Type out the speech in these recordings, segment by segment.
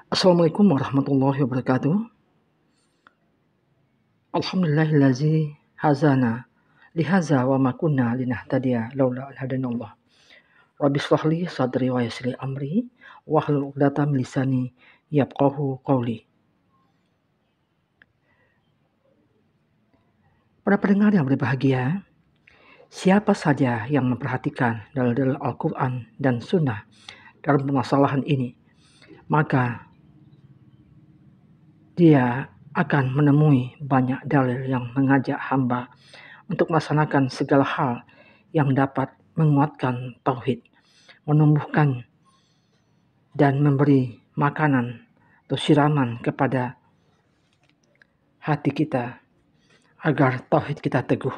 Assalamualaikum warahmatullahi wabarakatuh. Alhamdulillahillazi hazana lihaza wa ma kunna linahtadiya laula an hadanallah. Rabbi shrah li sadri wa yassir li amri wahlul 'uqdatam min lisani yafqahu qawli. Para pendengar yang berbahagia, siapa saja yang memperhatikan dalil-dalil Al-Quran dan Sunnah dalam permasalahan ini, maka dia akan menemui banyak dalil yang mengajak hamba untuk melaksanakan segala hal yang dapat menguatkan tauhid, menumbuhkan dan memberi makanan atau siraman kepada hati kita agar tauhid kita teguh.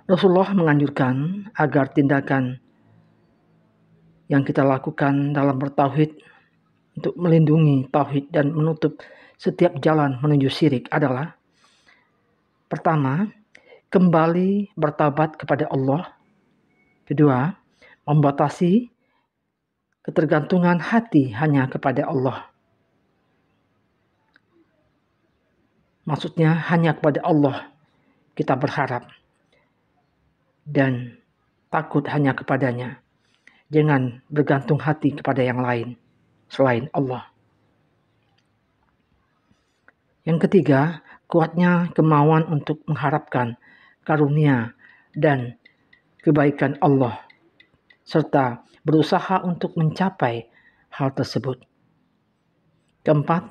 Rasulullah menganjurkan agar tindakan yang kita lakukan dalam bertauhid untuk melindungi tauhid dan menutup setiap jalan menuju syirik adalah: pertama, kembali bertaubat kepada Allah. Kedua, membatasi ketergantungan hati hanya kepada Allah. Maksudnya hanya kepada Allah kita berharap dan takut hanya kepadanya. Jangan bergantung hati kepada yang lain selain Allah. Yang ketiga, kuatnya kemauan untuk mengharapkan karunia dan kebaikan Allah, serta berusaha untuk mencapai hal tersebut. Keempat,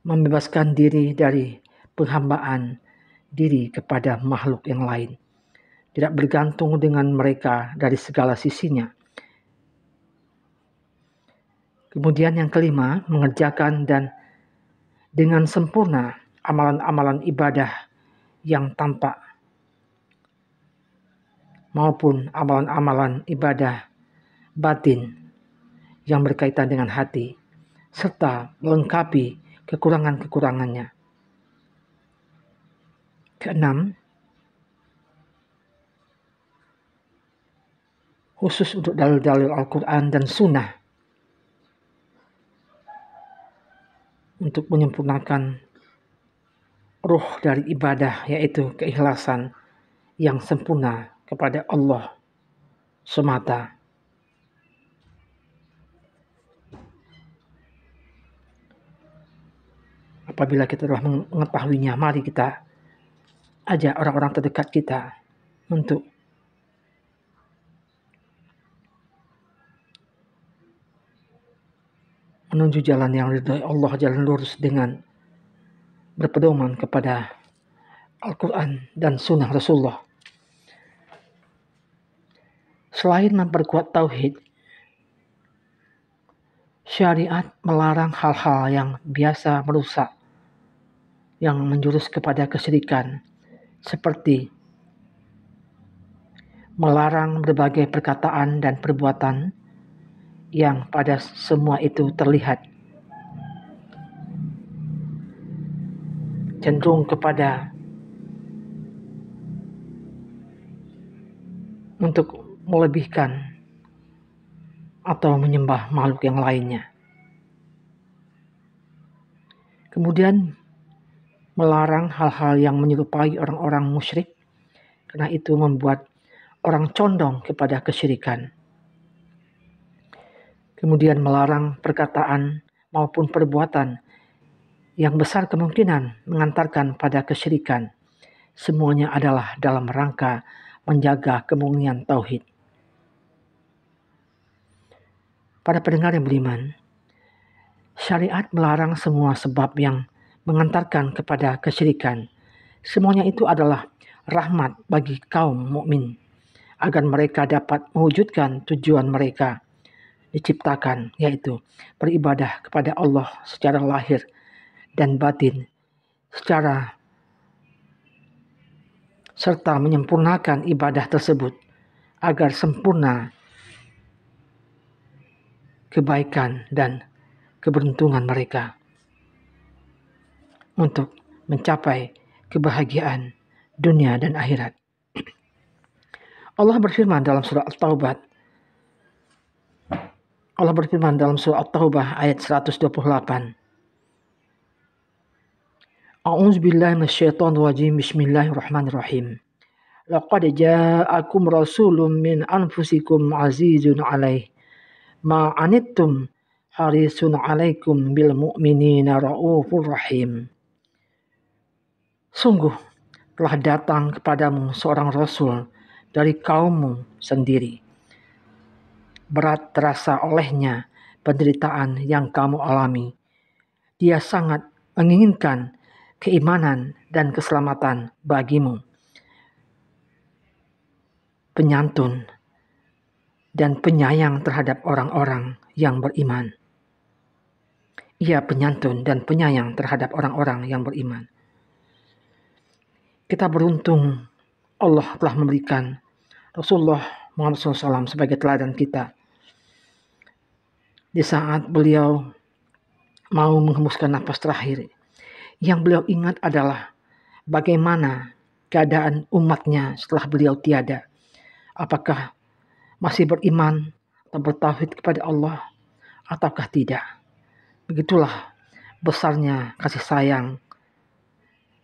membebaskan diri dari penghambaan diri kepada makhluk yang lain. Tidak bergantung dengan mereka dari segala sisinya. Kemudian yang kelima, mengerjakan dan dengan sempurna amalan-amalan ibadah yang tampak maupun amalan-amalan ibadah batin yang berkaitan dengan hati, serta melengkapi kekurangan-kekurangannya. Keenam, khusus untuk dalil-dalil Al-Quran dan Sunnah, untuk menyempurnakan ruh dari ibadah, yaitu keikhlasan yang sempurna kepada Allah semata. Apabila kita telah mengetahuinya, mari kita ajak orang-orang terdekat kita untuk menuju jalan yang ridha Allah, jalan lurus dengan berpedoman kepada Al-Quran dan Sunnah Rasulullah. Selain memperkuat tauhid, syariat melarang hal-hal yang biasa merusak, yang menjurus kepada kesyirikan, seperti melarang berbagai perkataan dan perbuatan yang pada semua itu terlihat cenderung kepada untuk melebihkan atau menyembah makhluk yang lainnya. Kemudian melarang hal-hal yang menyerupai orang-orang musyrik, karena itu membuat orang condong kepada kesyirikan. Kemudian melarang perkataan maupun perbuatan yang besar kemungkinan mengantarkan pada kesyirikan. Semuanya adalah dalam rangka menjaga kemurnian tauhid. Para pendengar yang beriman, syariat melarang semua sebab yang mengantarkan kepada kesyirikan. Semuanya itu adalah rahmat bagi kaum mukmin agar mereka dapat mewujudkan tujuan mereka diciptakan, yaitu beribadah kepada Allah secara lahir dan batin, serta menyempurnakan ibadah tersebut agar sempurna kebaikan dan keberuntungan mereka untuk mencapai kebahagiaan dunia dan akhirat. Allah berfirman dalam surah At-Taubah Allah berfirman dalam surah At-Taubah ayat 128. A'udzubillahi minasyaitonir rajim. Bismillahirrahmanirrahim. Laqad ja'akum rasulun min anfusikum azizun 'alaihi ma 'anittum harisun 'alaikum bil mu'minina raufur rahim. Sungguh telah datang kepadamu seorang rasul dari kaummu sendiri. Berat terasa olehnya penderitaan yang kamu alami. Dia sangat menginginkan keimanan dan keselamatan bagimu. Penyantun dan penyayang terhadap orang-orang yang beriman. Ia penyantun dan penyayang terhadap orang-orang yang beriman. Kita beruntung Allah telah memberikan Rasulullah Muhammad SAW sebagai teladan kita. Di saat beliau mau menghembuskan nafas terakhir, yang beliau ingat adalah bagaimana keadaan umatnya setelah beliau tiada. Apakah masih beriman atau bertauhid kepada Allah ataukah tidak. Begitulah besarnya kasih sayang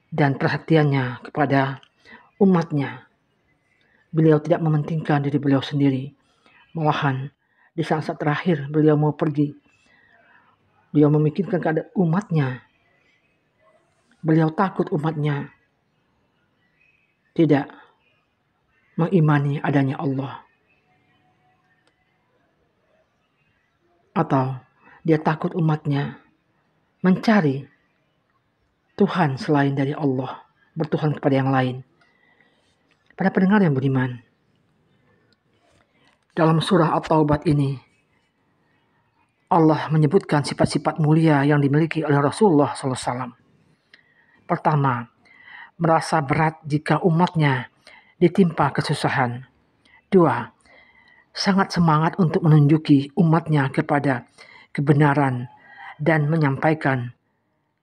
dan perhatiannya kepada umatnya. Beliau tidak mementingkan diri beliau sendiri. Malahan di saat-saat terakhir beliau mau pergi, beliau memikirkan keadaan umatnya. Beliau takut umatnya tidak mengimani adanya Allah. Atau dia takut umatnya mencari Tuhan selain dari Allah, bertuhan kepada yang lain. Para pendengar yang beriman, dalam surah At-Taubah ini, Allah menyebutkan sifat-sifat mulia yang dimiliki oleh Rasulullah SAW. Pertama, merasa berat jika umatnya ditimpa kesusahan. Dua, sangat semangat untuk menunjuki umatnya kepada kebenaran dan menyampaikan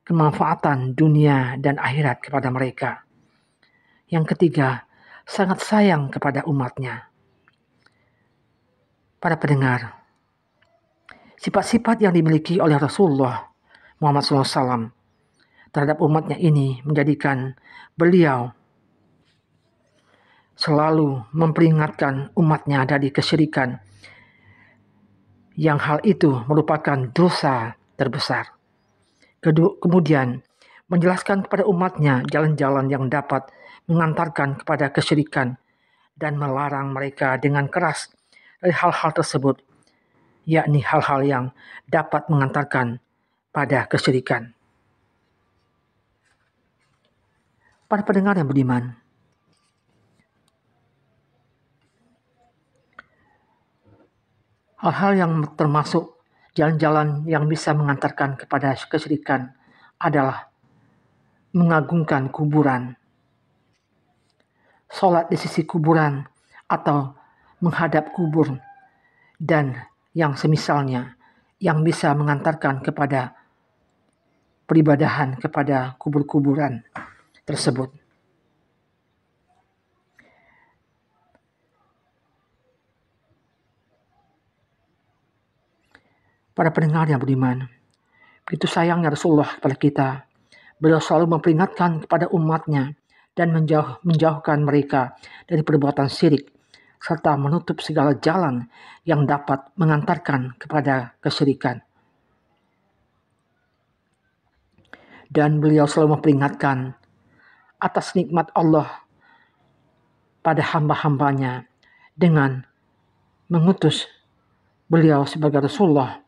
kemanfaatan dunia dan akhirat kepada mereka. Yang ketiga, sangat sayang kepada umatnya. Para pendengar, sifat-sifat yang dimiliki oleh Rasulullah Muhammad SAW terhadap umatnya ini menjadikan beliau selalu memperingatkan umatnya dari kesyirikan, yang hal itu merupakan dosa terbesar. Kemudian menjelaskan kepada umatnya jalan-jalan yang dapat mengantarkan kepada kesyirikan dan melarang mereka dengan keras dari hal-hal tersebut, yakni hal-hal yang dapat mengantarkan pada kesyirikan. Para pendengar yang beriman, hal-hal yang termasuk jalan-jalan yang bisa mengantarkan kepada kesyirikan adalah mengagungkan kuburan, sholat di sisi kuburan atau menghadap kubur, dan yang semisalnya yang bisa mengantarkan kepada peribadahan kepada kubur-kuburan tersebut. Para pendengar yang beriman, begitu sayangnya Rasulullah kepada kita. Beliau selalu memperingatkan kepada umatnya dan menjauhkan mereka dari perbuatan syirik, serta menutup segala jalan yang dapat mengantarkan kepada kesyirikan. Dan beliau selalu memperingatkan atas nikmat Allah pada hamba-hambanya dengan mengutus beliau sebagai Rasulullah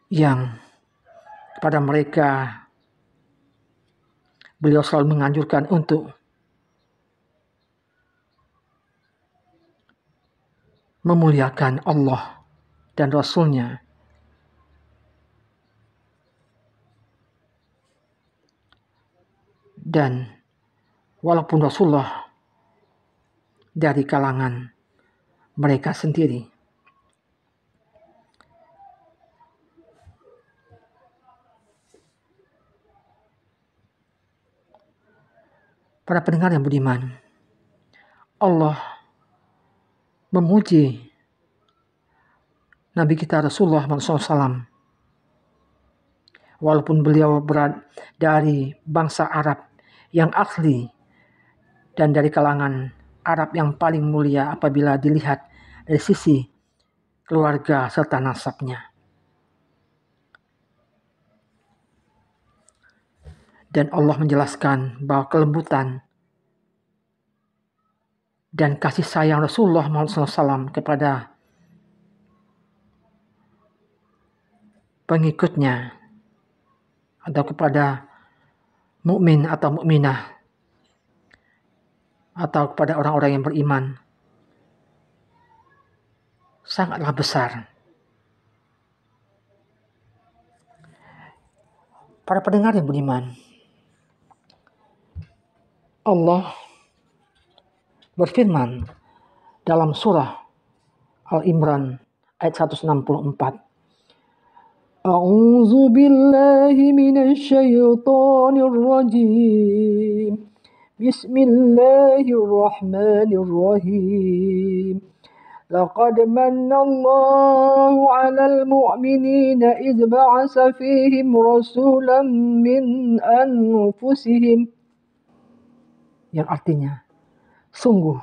yang kepada mereka beliau selalu menganjurkan untuk memuliakan Allah dan Rasul-Nya. Dan walaupun Rasulullah dari kalangan mereka sendiri, para pendengar yang beriman, Allah memuji Nabi kita Rasulullah SAW, walaupun beliau berada dari bangsa Arab yang asli dan dari kalangan Arab yang paling mulia apabila dilihat dari sisi keluarga serta nasabnya. Dan Allah menjelaskan bahwa kelembutan dan kasih sayang Rasulullah SAW kepada pengikutnya atau kepada mukmin atau mukminah atau kepada orang-orang yang beriman sangatlah besar. Para pendengar yang beriman, Allah berfirman dalam surah Al-Imran ayat 164. A'udzu billahi minasy syaithanir rajim. Bismillahirrahmanirrahim. Laqad manna Allahu 'alal mu'minina idz ba'atsa fihim rasulan min anfusihim. Yang artinya, sungguh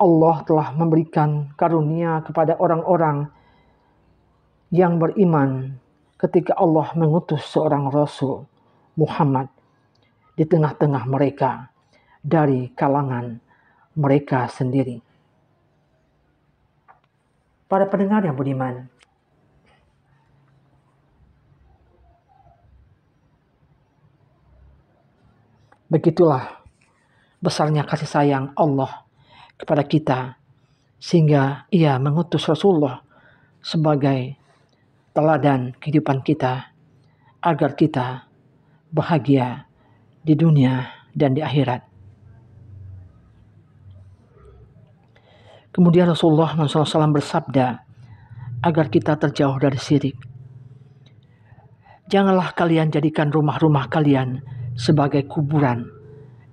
Allah telah memberikan karunia kepada orang-orang yang beriman ketika Allah mengutus seorang Rasul Muhammad di tengah-tengah mereka dari kalangan mereka sendiri. Para pendengar yang beriman, begitulah besarnya kasih sayang Allah kepada kita, sehingga Ia mengutus Rasulullah sebagai teladan kehidupan kita, agar kita bahagia di dunia dan di akhirat. Kemudian Rasulullah SAW bersabda agar kita terjauh dari syirik. Janganlah kalian jadikan rumah-rumah kalian sebagai kuburan,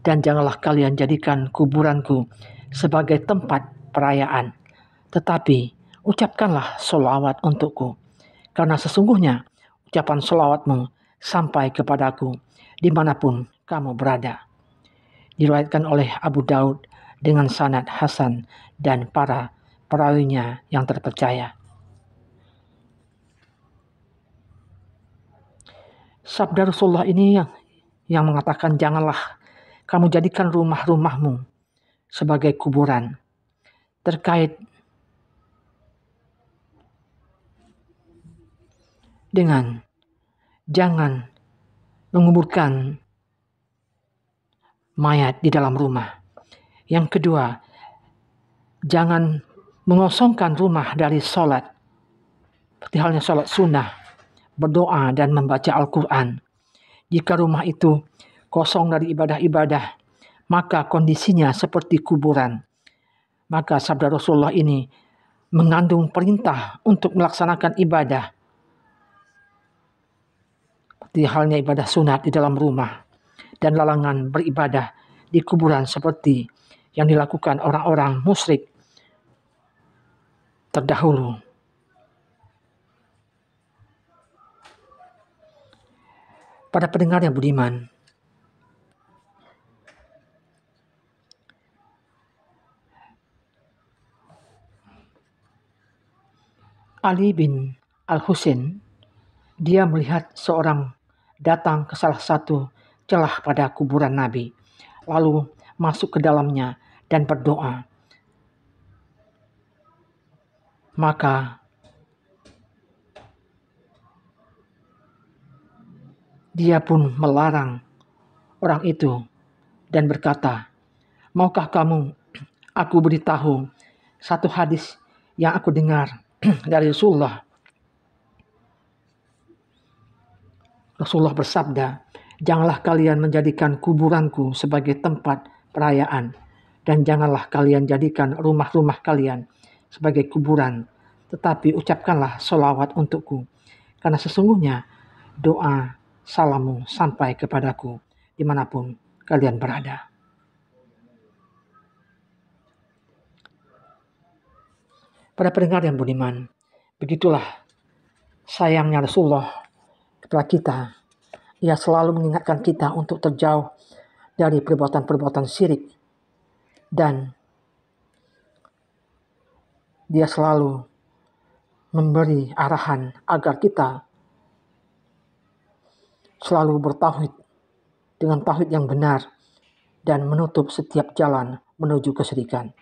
dan janganlah kalian jadikan kuburanku sebagai tempat perayaan. Tetapi ucapkanlah sholawat untukku, karena sesungguhnya ucapan sholawatmu sampai kepadaku dimanapun kamu berada. Diriwayatkan oleh Abu Daud dengan sanad hasan dan para perawinya yang terpercaya. Sabda Rasulullah ini yang mengatakan, janganlah kamu jadikan rumah-rumahmu sebagai kuburan, terkait dengan jangan menguburkan mayat di dalam rumah. Yang kedua, jangan mengosongkan rumah dari sholat, seperti halnya sholat sunnah, berdoa dan membaca Al-Quran. Jika rumah itu kosong dari ibadah-ibadah, maka kondisinya seperti kuburan. Maka sabda Rasulullah ini mengandung perintah untuk melaksanakan ibadah, seperti halnya ibadah sunat di dalam rumah, dan larangan beribadah di kuburan seperti yang dilakukan orang-orang musyrik terdahulu. Pada pendengar yang budiman, Ali bin Al-Husain, dia melihat seorang datang ke salah satu celah pada kuburan Nabi, lalu masuk ke dalamnya dan berdoa. Maka dia pun melarang orang itu dan berkata, maukah kamu aku beritahu satu hadis yang aku dengar dari Rasulullah. Rasulullah bersabda, janganlah kalian menjadikan kuburanku sebagai tempat perayaan, dan janganlah kalian jadikan rumah-rumah kalian sebagai kuburan, tetapi ucapkanlah sholawat untukku, karena sesungguhnya doa salammu sampai kepadaku dimanapun kalian berada. Para pendengar yang budiman, begitulah sayangnya Rasulullah kepada kita. Ia selalu mengingatkan kita untuk terjauh dari perbuatan-perbuatan syirik, dan dia selalu memberi arahan agar kita selalu bertauhid dengan tauhid yang benar dan menutup setiap jalan menuju kesyirikan.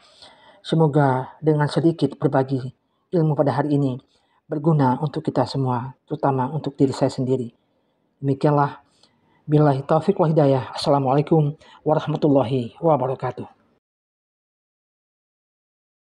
Semoga dengan sedikit berbagi ilmu pada hari ini berguna untuk kita semua, terutama untuk diri saya sendiri. Demikianlah, billahi taufiq wal hidayah. Assalamualaikum warahmatullahi wabarakatuh.